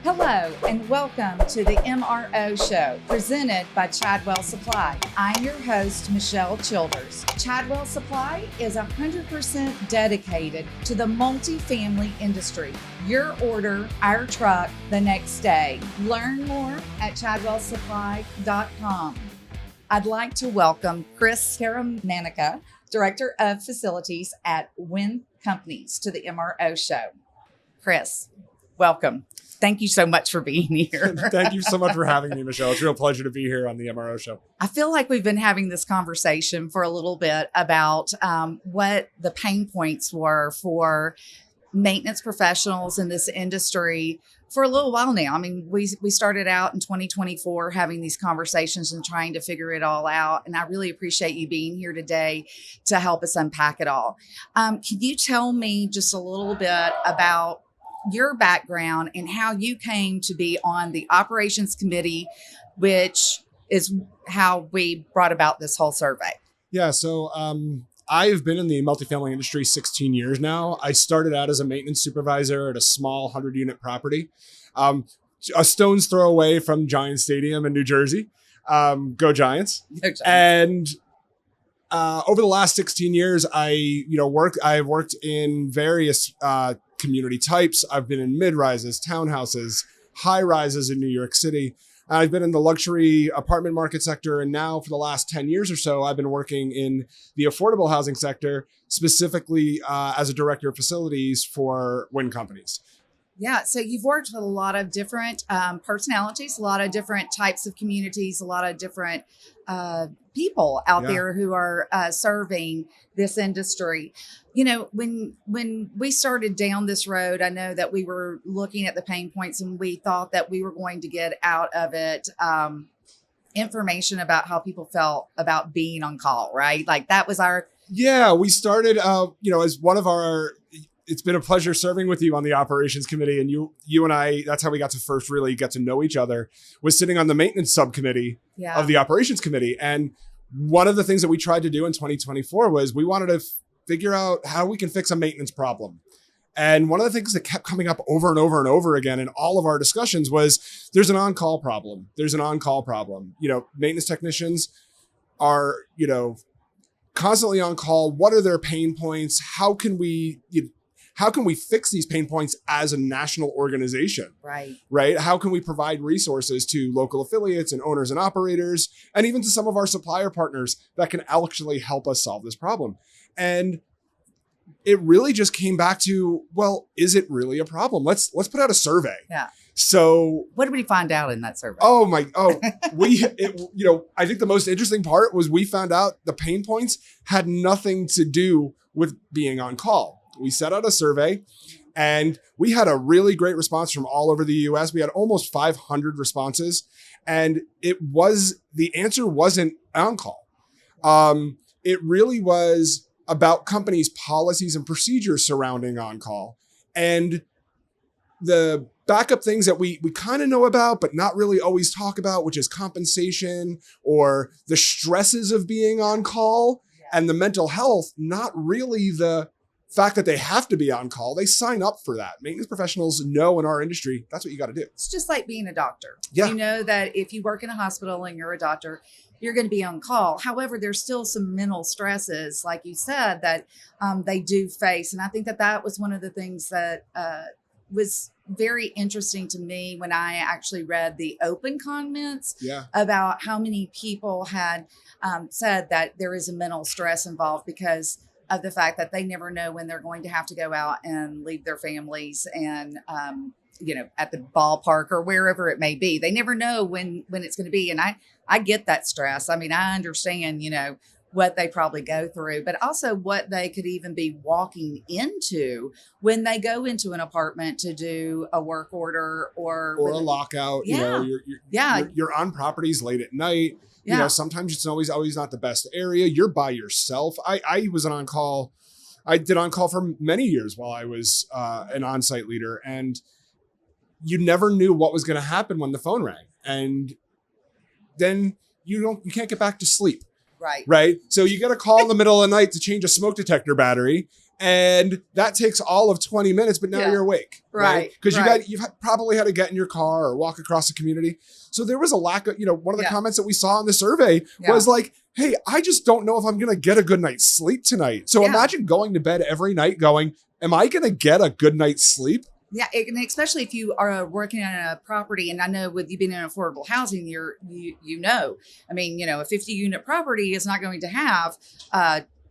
Hello and welcome to the MRO show presented by Chadwell Supply. I'm your host, Michelle Childers. Chadwell Supply is 100% dedicated to the multifamily industry. Your order, our truck, the next day. Learn more at chadwellsupply.com. I'd like to welcome Chris Caramanica, Director of Facilities at WinnCompanies, to the MRO show. Chris, welcome. Thank you so much for being here. Thank you so much for having me, Michelle. It's a real pleasure to be here on the MRO show. I feel like we've been having this conversation for a little bit about what the pain points were for maintenance professionals in this industry for a little while now. I mean, we started out in 2024 having these conversations and trying to figure it all out. And I really appreciate you being here today to help us unpack it all. Can you tell me just a little bit about your background and how you came to be on the operations committee, which is how we brought about this whole survey? Yeah, so I've been in the multifamily industry 16 years now. I started out as a maintenance supervisor at a small 100-unit property, a stone's throw away from Giants Stadium in New Jersey. Go Giants. Go Giants. And over the last 16 years, I've worked in various community types. I've been in mid-rises, townhouses, high-rises in New York City. I've been in the luxury apartment market sector. And now for the last 10 years or so, I've been working in the affordable housing sector, specifically as a director of facilities for WinnCompanies. Yeah, so you've worked with a lot of different personalities, a lot of different types of communities, a lot of different people out there who are serving this industry. You know, when we started down this road, I know that we were looking at the pain points and we thought that we were going to get out of it information about how people felt about being on call, right? Like that was our... Yeah, we started, as one of our... It's been a pleasure serving with you on the operations committee, and you and I, that's how we got to first really get to know each other, was sitting on the maintenance subcommittee of the operations committee. And one of the things that we tried to do in 2024 was we wanted to figure out how we can fix a maintenance problem. And one of the things that kept coming up over and over and over again in all of our discussions was there's an on-call problem. There's an on-call problem. Maintenance technicians are, constantly on call. What are their pain points? How can we fix these pain points as a national organization? Right? How can we provide resources to local affiliates and owners and operators, and even to some of our supplier partners that can actually help us solve this problem? And it really just came back to, well, is it really a problem? Let's put out a survey. Yeah. So what did we find out in that survey? I think the most interesting part was we found out the pain points had nothing to do with being on call. We set out a survey and we had a really great response from all over the US. We had almost 500 responses, and the answer wasn't on call. It really was about companies' policies and procedures surrounding on call, and the backup things that we kind of know about, but not really always talk about, which is compensation or the stresses of being on call and the mental health, not really the fact that they have to be on call. They sign up for that. Maintenance professionals know in our industry, that's what you got to do. It's just like being a doctor. Yeah. You know that if you work in a hospital and you're a doctor, you're going to be on call. However, there's still some mental stresses, like you said, that they do face. And I think that was one of the things that was very interesting to me when I actually read the open comments about how many people had said that there is a mental stress involved because of the fact that they never know when they're going to have to go out and leave their families and, at the ballpark or wherever it may be. They never know when it's going to be. And I get that stress. I mean, I understand, what they probably go through, but also what they could even be walking into when they go into an apartment to do a work order or a lockout. You're on properties late at night. Sometimes it's always not the best area. You're by yourself. I was on call. I did on call for many years while I was an on-site leader, and you never knew what was going to happen when the phone rang, and then you can't get back to sleep. Right. So you get a call in the middle of the night to change a smoke detector battery, And that takes all of 20 minutes, but now you're awake. Right. Because you've probably had to get in your car or walk across the community. So there was a lack of, one of the comments that we saw in the survey was like, hey, I just don't know if I'm going to get a good night's sleep tonight. So imagine going to bed every night going, am I going to get a good night's sleep? Yeah, and especially if you are working on a property, and I know with you being in affordable housing, I mean, a 50-unit property is not going to have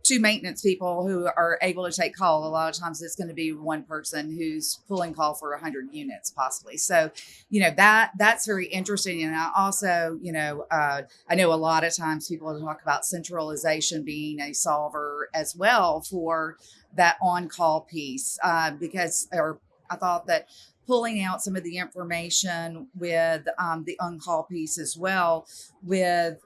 two maintenance people who are able to take call. A lot of times it's going to be one person who's pulling call for 100 units possibly. So, that's very interesting. And I also, I know a lot of times people talk about centralization being a solver as well for that on-call piece I thought that pulling out some of the information with the on-call piece as well, with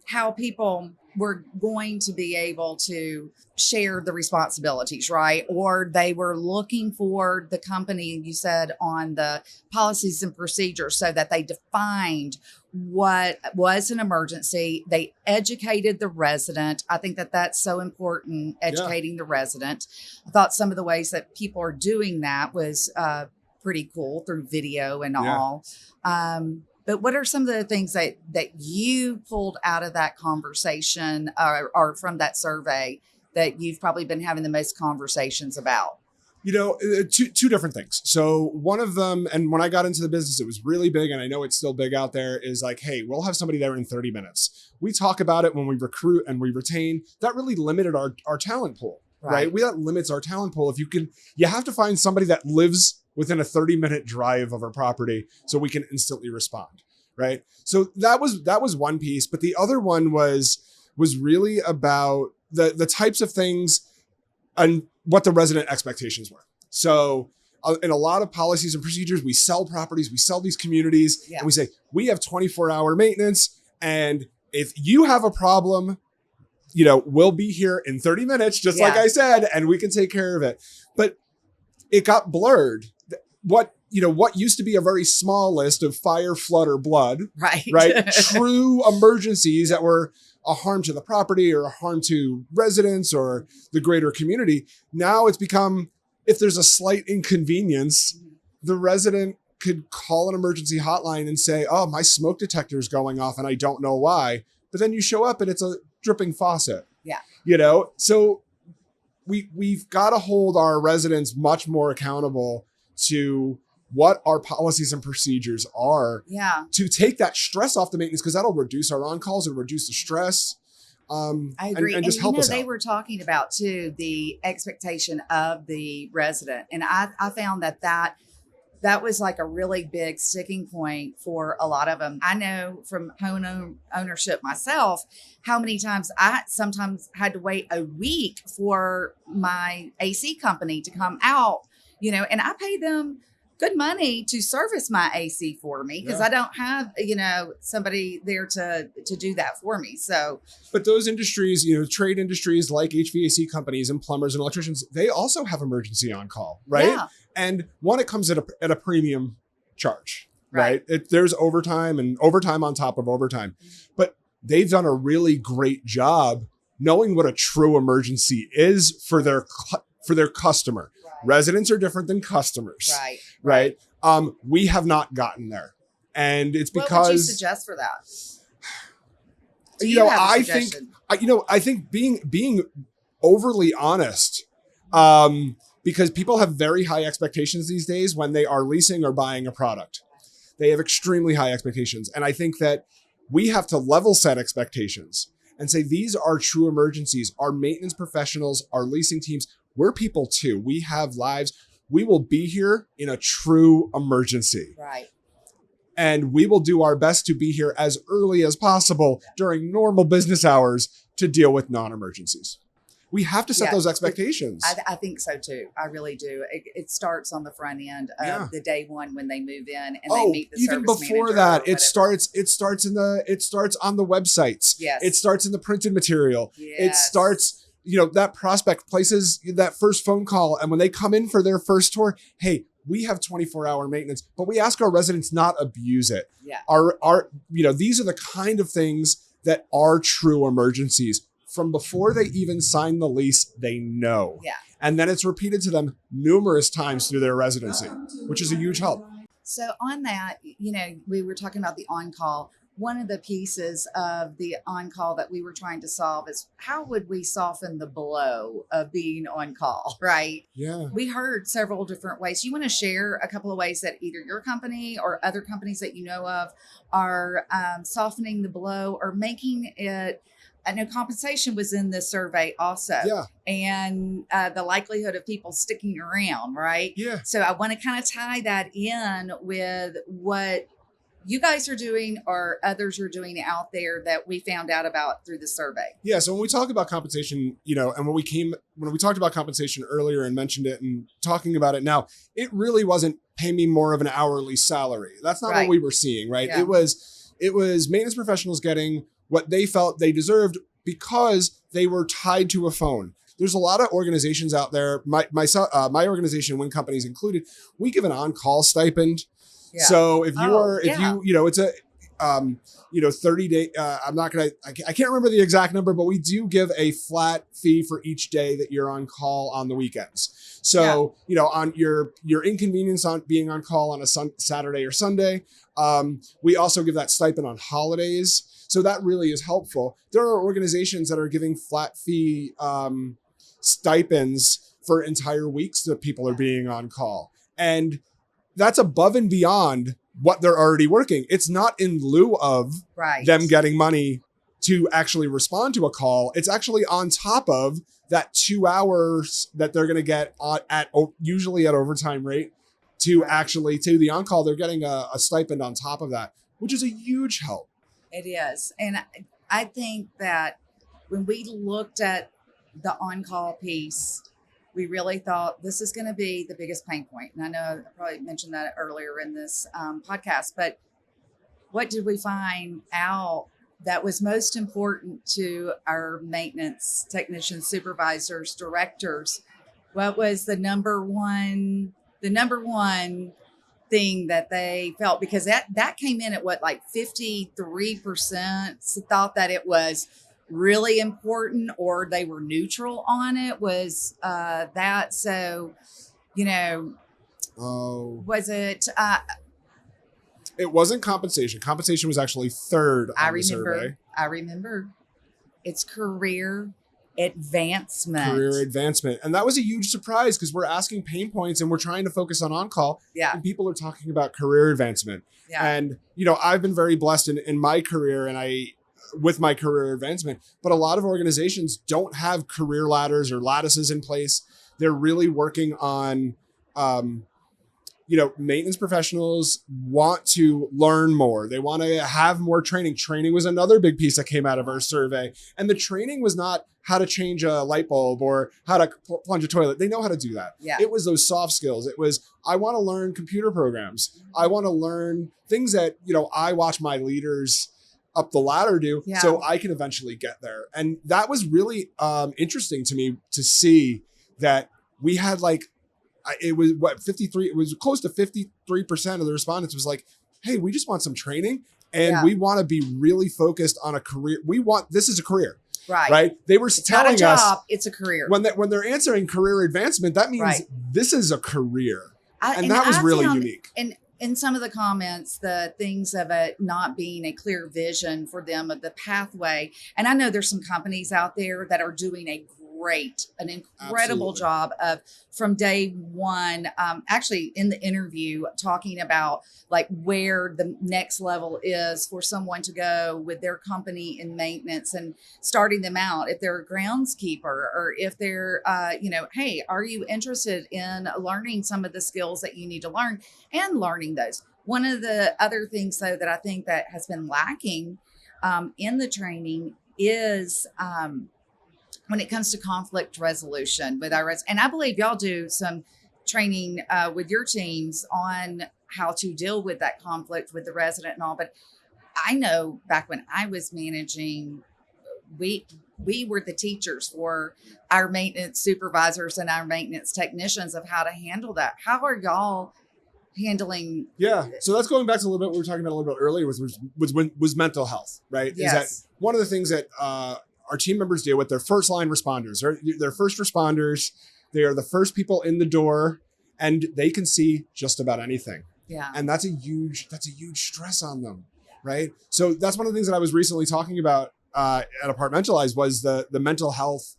how people were going to be able to share the responsibilities, right? Or they were looking for the company, you said, on the policies and procedures so that they defined what was an emergency. They educated the resident. I think that that's so important, educating the resident. I thought some of the ways that people are doing that was pretty cool through video and all. But what are some of the things that you pulled out of that conversation or from that survey that you've probably been having the most conversations about? Two different things. So one of them, and when I got into the business, it was really big, and I know it's still big out there, is like, hey, we'll have somebody there in 30 minutes. We talk about it when we recruit and we retain. That really limited our talent pool, right? That limits our talent pool. You have to find somebody that lives within a 30-minute drive of our property so we can instantly respond, right? So that was one piece. But the other one was really about the types of things and what the resident expectations were. So in a lot of policies and procedures, we sell properties, we sell these communities, and we say, we have 24-hour maintenance. And if you have a problem, we'll be here in 30 minutes, just like I said, and we can take care of it. But it got blurred. What used to be a very small list of fire, flood, or blood, right? True emergencies that were a harm to the property or a harm to residents or the greater community. Now it's become, if there's a slight inconvenience, the resident could call an emergency hotline and say, oh, my smoke detector is going off and I don't know why. But then you show up and it's a dripping faucet. Yeah. So we've got to hold our residents much more accountable to what our policies and procedures are to take that stress off the maintenance, because that'll reduce our on-calls, it'll reduce the stress. I agree. And just help us they out. were talking about too, the expectation of the resident. And I found that was like a really big sticking point for a lot of them. I know from home ownership myself, how many times I sometimes had to wait a week for my AC company to come out, and I pay them good money to service my AC for me because I don't have, somebody there to do that for me. So, but those industries, trade industries like HVAC companies and plumbers and electricians, they also have emergency on call, right? Yeah. And one, it comes at a premium charge, right? There's overtime and overtime on top of overtime, but they've done a really great job knowing what a true emergency is for their customer. Residents are different than customers. Right. We have not gotten there. And it's because. What would you suggest for that? I think being overly honest, because people have very high expectations these days when they are leasing or buying a product. They have extremely high expectations. And I think that we have to level set expectations and say, these are true emergencies. Our maintenance professionals, our leasing teams, we're people too. We have lives. We will be here in a true emergency. Right. And we will do our best to be here as early as possible during normal business hours to deal with non-emergencies. We have to set those expectations. I think so too. I really do. It starts on the front end of the day one when they move in and they meet the even service before that, it starts on the websites. Yes. It starts in the printed material. Yes. It starts, that prospect places that first phone call. And when they come in for their first tour, hey, we have 24-hour maintenance, but we ask our residents not abuse it. Yeah. These are the kind of things that are true emergencies. from before they even sign the lease, they know. Yeah. And then it's repeated to them numerous times through their residency, which is a huge help. So on that, we were talking about the on-call. One of the pieces of the on-call that we were trying to solve is how would we soften the blow of being on call, right? Yeah. We heard several different ways. You want to share a couple of ways that either your company or other companies that you know of are softening the blow or making it. I know compensation was in this survey also. Yeah. And the likelihood of people sticking around, right? Yeah. So I want to kind of tie that in with what you guys are doing or others are doing out there that we found out about through the survey. Yeah. So when we talk about compensation, and when we talked about compensation earlier and mentioned it and talking about it now, it really wasn't pay me more of an hourly salary. That's not what we were seeing, right? Yeah. It was maintenance professionals getting what they felt they deserved because they were tied to a phone. There's a lot of organizations out there. My organization, WinnCompanies included, we give an on-call stipend. Yeah. So if you it's a 30-day, I can't remember the exact number, but we do give a flat fee for each day that you're on call on the weekends. So, on your inconvenience on being on call on a Saturday or Sunday, we also give that stipend on holidays. So that really is helpful. There are organizations that are giving flat fee stipends for entire weeks that people are being on call. And that's above and beyond what they're already working. It's not in lieu of them getting money to actually respond to a call. It's actually on top of that 2 hours that they're going to get usually at overtime rate to the on-call. They're getting a stipend on top of that, which is a huge help. It is. And I think that when we looked at the on-call piece, we really thought this is going to be the biggest pain point. And I know I probably mentioned that earlier in this podcast, but what did we find out that was most important to our maintenance technicians, supervisors, directors? What was the number one thing that they felt? Because that came in at 53% thought that it was really important, or they were neutral on it. Was that so? Was it? It wasn't compensation. Compensation was actually third on the survey. I remember. It's career advancement. And that was a huge surprise because we're asking pain points and we're trying to focus on on-call. Yeah. And people are talking about career advancement. Yeah. And, I've been very blessed in my career with my career advancement, but a lot of organizations don't have career ladders or lattices in place. They're really working on, maintenance professionals want to learn more. They want to have more training. Training was another big piece that came out of our survey. And the training was not how to change a light bulb or how to plunge a toilet. They know how to do that. Yeah. It was those soft skills. It was, I want to learn computer programs. I want to learn things that, I watch my leaders up the ladder do, so I can eventually get there. And that was really interesting to me to see that we had it was 53, it was close to 53% of the respondents was like, hey, we just want some training and we want to be really focused on a career. This is a career. Right. They were telling us not a job, it's a career. When they're answering career advancement, that means this is a career. And that was really unique. And in some of the comments, the things of it not being a clear vision for them of the pathway. And I know there's some companies out there that are doing an incredible job of from day one, actually in the interview talking about where the next level is for someone to go with their company in maintenance and starting them out. If they're a groundskeeper or if they're, hey, are you interested in learning some of the skills that you need to learn and learning those? One of the other things though, that I think that has been lacking in the training is, when it comes to conflict resolution with our and I believe y'all do some training with your teams on how to deal with that conflict with the resident and all. But I know back when I was managing, we were the teachers for our maintenance supervisors and our maintenance technicians of how to handle that. How are y'all handling? Yeah. So that's going back to a little bit we were talking about a little bit earlier was mental health, right? Yes. Is that one of the things that our team members deal with, their first line responders. They're first responders. They are the first people in the door, and they can see just about anything. Yeah. And that's a huge stress on them, right? So that's one of the things that I was recently talking about at Apartmentalize was the mental health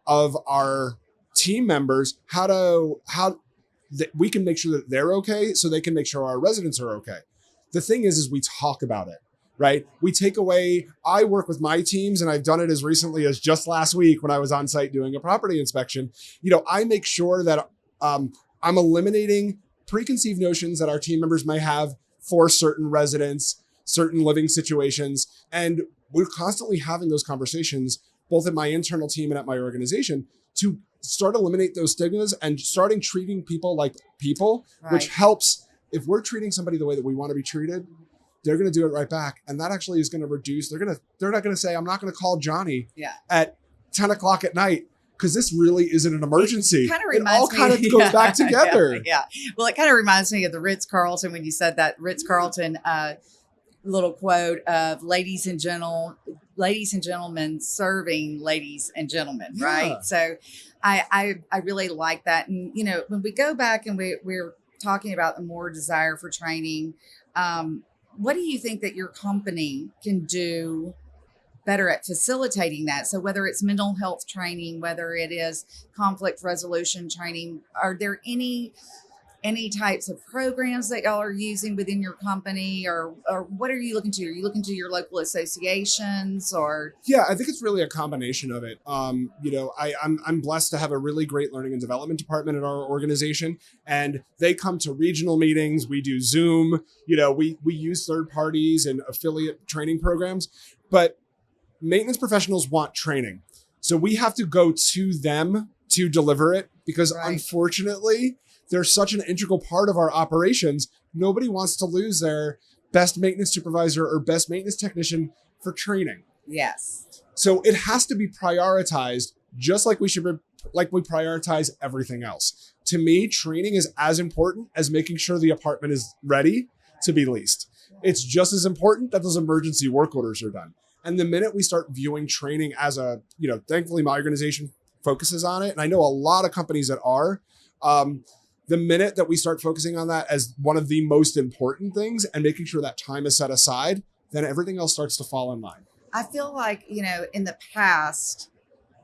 of our team members, how we can make sure that they're okay so they can make sure our residents are okay. The thing is we talk about it, right? We take away, I work with my teams, and I've done it as recently as just last week when I was on site doing a property inspection. I make sure that I'm eliminating preconceived notions that our team members may have for certain residents, certain living situations. And we're constantly having those conversations, both in my internal team and at my organization, to start eliminate those stigmas and starting treating people like people, right, which helps. If we're treating somebody the way that we want to be treated, they're going to do it right back. And that actually is going to reduce, they're not going to say, I'm not going to call Johnny at 10 o'clock at night, because this really isn't an emergency. It all kind of goes back together. Yeah. Well, it kind of reminds me of the Ritz-Carlton when you said that Ritz-Carlton little quote of ladies and gentlemen serving ladies and gentlemen, right? So I really like that. And, when we go back and we're talking about the more desire for training, what do you think that your company can do better at facilitating that? So whether it's mental health training, whether it is conflict resolution training, are there any types of programs that y'all are using within your company, or what are you looking to? Are you looking to your local associations, or? Yeah, I think it's really a combination of it. I'm blessed to have a really great learning and development department at our organization, and they come to regional meetings. We do Zoom. We use third parties and affiliate training programs, but maintenance professionals want training. So we have to go to them to deliver it, because unfortunately, they're such an integral part of our operations. Nobody wants to lose their best maintenance supervisor or best maintenance technician for training. Yes. So it has to be prioritized, just like we prioritize everything else. To me, training is as important as making sure the apartment is ready to be leased. It's just as important that those emergency work orders are done. And the minute we start viewing training as thankfully my organization focuses on it, and I know a lot of companies that are, the minute that we start focusing on that as one of the most important things and making sure that time is set aside, then everything else starts to fall in line. I feel like, in the past,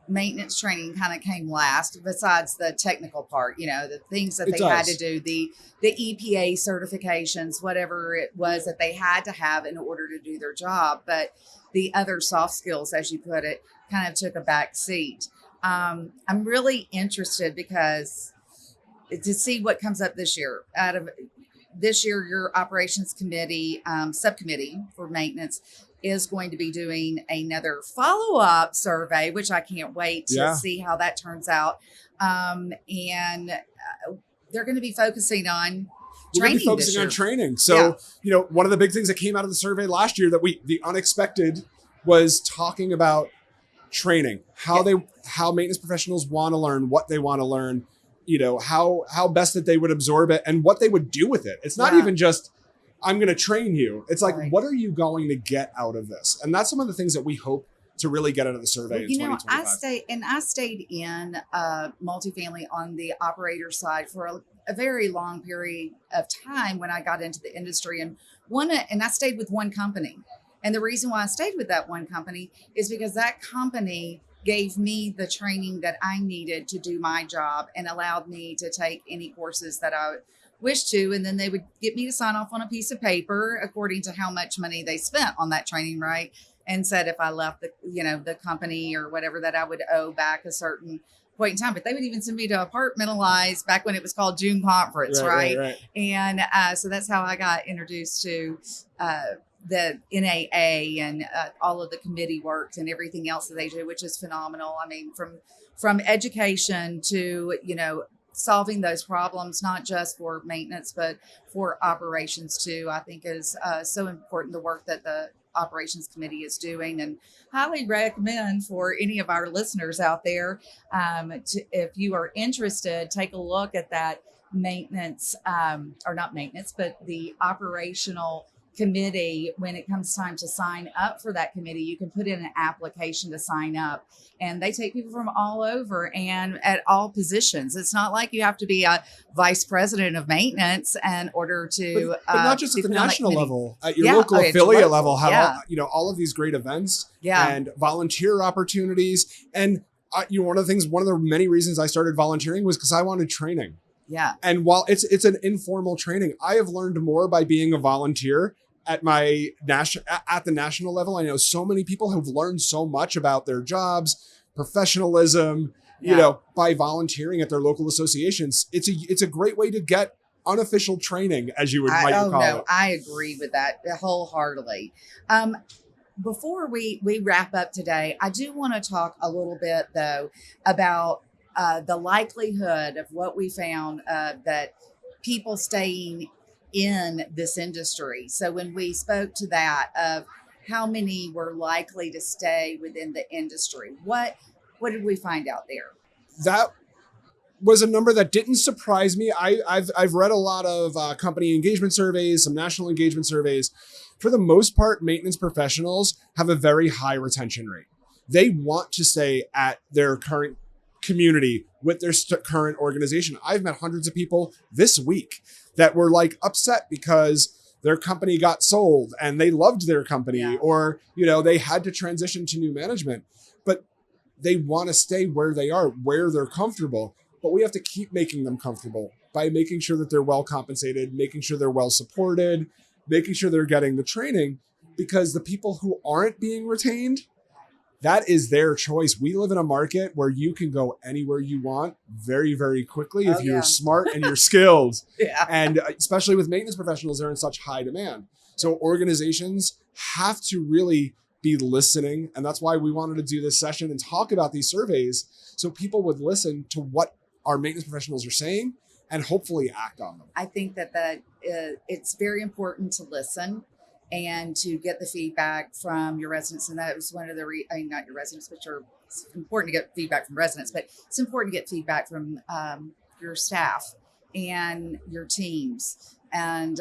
maintenance training kind of came last, besides the technical part, the things that they had to do, the EPA certifications, whatever it was that they had to have in order to do their job. But the other soft skills, as you put it, kind of took a back seat. I'm really interested because to see what comes up this year. Out of this year, your operations committee, subcommittee for maintenance is going to be doing another follow-up survey, which I can't wait to see how that turns out. And they're going to be focusing on training. On training. So, one of the big things that came out of the survey last year that the unexpected was talking about training, how maintenance professionals want to learn, what they want to learn, how best that they would absorb it and what they would do with it. It's not even just, I'm going to train you. It's like, what are you going to get out of this? And that's some of the things that we hope to really get out of the survey in 2025. I stayed in multifamily on the operator side for a very long period of time when I got into the industry, and I stayed with one company. And the reason why I stayed with that one company is because that company gave me the training that I needed to do my job and allowed me to take any courses that I wished to. And then they would get me to sign off on a piece of paper according to how much money they spent on that training, right? And said if I left the company or whatever, that I would owe back a certain point in time. But they would even send me to Apartmentalize back when it was called June Conference, right? And so that's how I got introduced to the NAA and all of the committee works and everything else that they do, which is phenomenal. I mean, from education to, solving those problems, not just for maintenance, but for operations too, I think is so important, the work that the operations committee is doing, and highly recommend for any of our listeners out there, if you are interested, take a look at that maintenance, or not maintenance, but the operational committee, when it comes time to sign up for that committee, you can put in an application to sign up, and they take people from all over and at all positions. It's not like you have to be a vice president of maintenance in order to but not just at the national level, at your Yeah. local Oh, it's affiliate local. level, have Yeah. all of these great events Yeah. and volunteer opportunities. And one of the many reasons I started volunteering was because I wanted training. Yeah. And while it's an informal training, I have learned more by being a volunteer at the national level. I know so many people who've learned so much about their jobs, professionalism, by volunteering at their local associations. It's a great way to get unofficial training, as you might call it. I agree with that wholeheartedly. Before we wrap up today, I do want to talk a little bit though about the likelihood of what we found that people staying in this industry. So when we spoke to that of how many were likely to stay within the industry, what did we find out there? That was a number that didn't surprise me. I've read a lot of company engagement surveys, some national engagement surveys. For the most part, maintenance professionals have a very high retention rate. They want to stay at their current community with their current organization. I've met hundreds of people this week that were upset because their company got sold and they loved their company, or, they had to transition to new management, but they want to stay where they are, where they're comfortable. But we have to keep making them comfortable by making sure that they're well compensated, making sure they're well supported, making sure they're getting the training, because the people who aren't being retained, that is their choice. We live in a market where you can go anywhere you want very, very quickly if you're smart and you're skilled. Yeah. And especially with maintenance professionals, they're in such high demand. So organizations have to really be listening. And that's why we wanted to do this session and talk about these surveys, so people would listen to what our maintenance professionals are saying and hopefully act on them. I think that it's very important to listen and to get the feedback from your residents. And that was one of the, not your residents, which are, it's important to get feedback from residents, but it's important to get feedback from your staff and your teams and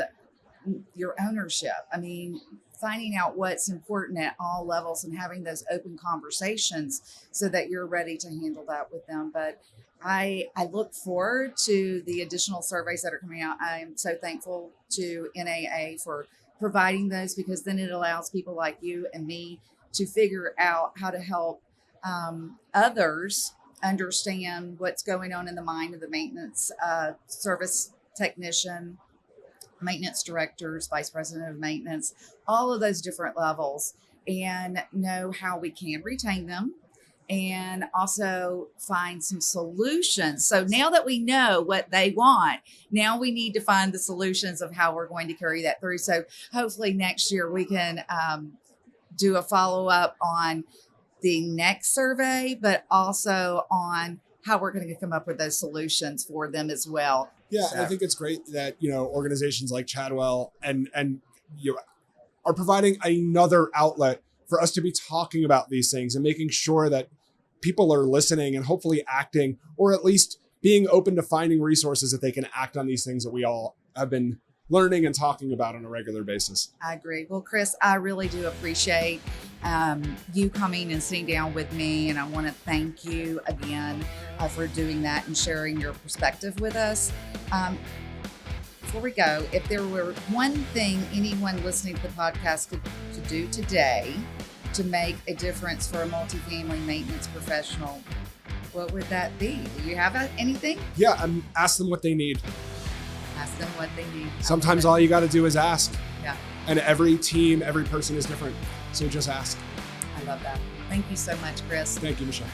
your ownership. I mean, finding out what's important at all levels and having those open conversations so that you're ready to handle that with them. But I look forward to the additional surveys that are coming out. I am so thankful to NAA for providing those, because then it allows people like you and me to figure out how to help others understand what's going on in the mind of the maintenance service technician, maintenance directors, vice president of maintenance, all of those different levels, and know how we can retain them and also find some solutions. So now that we know what they want, now we need to find the solutions of how we're going to carry that through. So hopefully next year we can do a follow-up on the next survey, but also on how we're going to come up with those solutions for them as well. Yeah, so. I think it's great that, organizations like Chadwell and are providing another outlet for us to be talking about these things and making sure that people are listening and hopefully acting, or at least being open to finding resources that they can act on these things that we all have been learning and talking about on a regular basis. I agree. Well, Chris, I really do appreciate you coming and sitting down with me. And I want to thank you again for doing that and sharing your perspective with us. Before we go, if there were one thing anyone listening to the podcast could do today to make a difference for a multifamily maintenance professional, what would that be? Do you have anything? Yeah, ask them what they need. Ask them what they need. Sometimes all you got to do is ask. Yeah. And every team, every person is different. So just ask. I love that. Thank you so much, Chris. Thank you, Michelle.